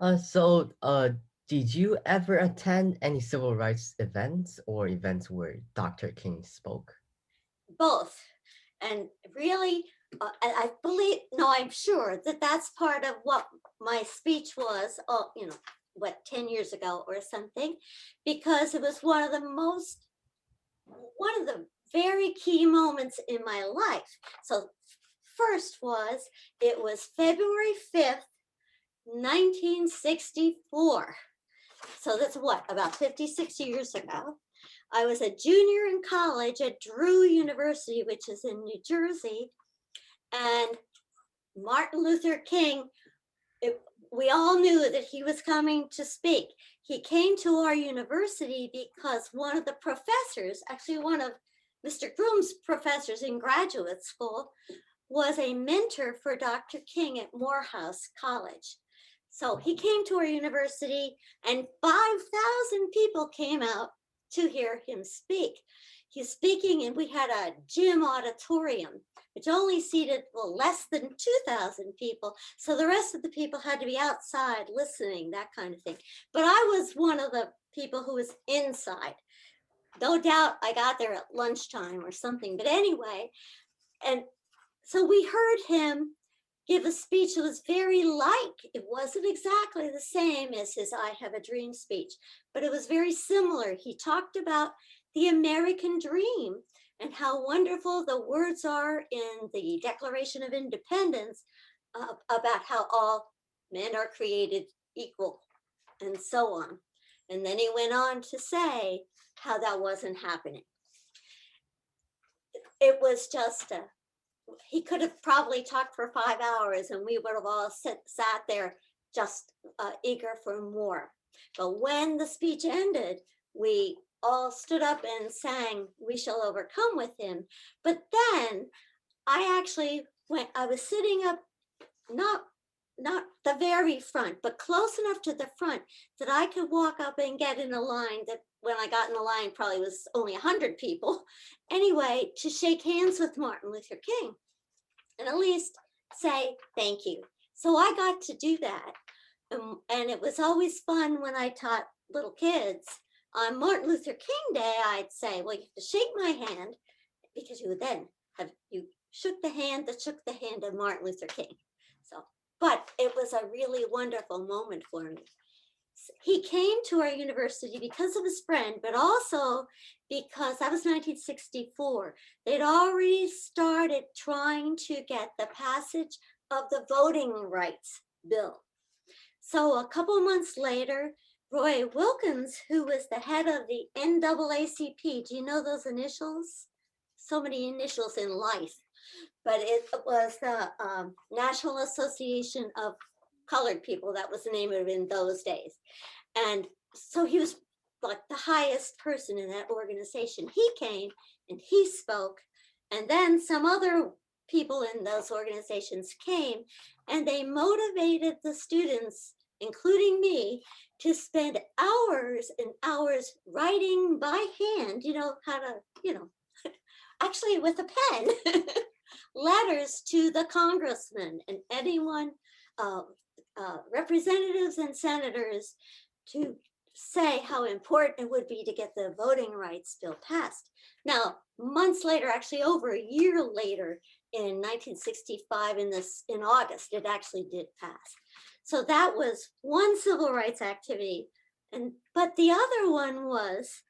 Did you ever attend any civil rights events or events where Dr. King spoke? Both. And really, I believe, no, I'm sure that that's part of what my speech was, oh, what, 10 years ago or something, because it was one of the very key moments in my life. So, first it was February 5th, 1964. So that's what, about 56 years ago. I was a junior in college at Drew University, which is in New Jersey, and Martin Luther King, it, we all knew that he was coming to speak. He came to our university because one of the professors, actually one of Mr. Groom's professors in graduate school, was a mentor for Dr. King at Morehouse College. So he came to our university, and 5,000 people came out to hear him speak. He's speaking, and we had a gym auditorium, which only seated, well, less than 2,000 people. So the rest of the people had to be outside listening, that kind of thing. But I was one of the people who was inside. No doubt I got there at lunchtime or something. But anyway, and so we heard him give a speech that was very like, it wasn't exactly the same as his I Have a Dream speech, but it was very similar. He talked about the American dream and how wonderful the words are in the Declaration of Independence, about how all men are created equal and so on. And then he went on to say how that wasn't happening. It was just a he could have probably talked for 5 hours and we would have all sat there just eager for more. But when the speech ended, we all stood up and sang We Shall Overcome with him. But then I was sitting up, not not the very front, but close enough to the front that I could walk up and get in a line that when I got in the line probably was only 100 people. Anyway, to shake hands with Martin Luther King and at least say thank you. So I got to do that. And it was always fun when I taught little kids. On Martin Luther King Day, I'd say, well, you have to shake my hand because you would then have you shook the hand that shook the hand of Martin Luther King. So, but it was a really wonderful moment for me. He came to our university because of his friend, but also because that was 1964. They'd already started trying to get the passage of the voting rights bill. So a couple months later, Roy Wilkins, who was the head of the NAACP, do you know those initials? So many initials in life, but it was the National Association of Colored People. That was the name of it in those days. And so he was like the highest person in that organization. He came and he spoke, and then some other people in those organizations came and they motivated the students, including me, to spend hours and hours writing by hand, how to, actually with a pen, letters to the congressman and anyone, uh, representatives and senators, to say how important it would be to get the voting rights bill passed. Now, months later, actually over a year later, in 1965, in August, it actually did pass. So that was one civil rights activity, but the other one was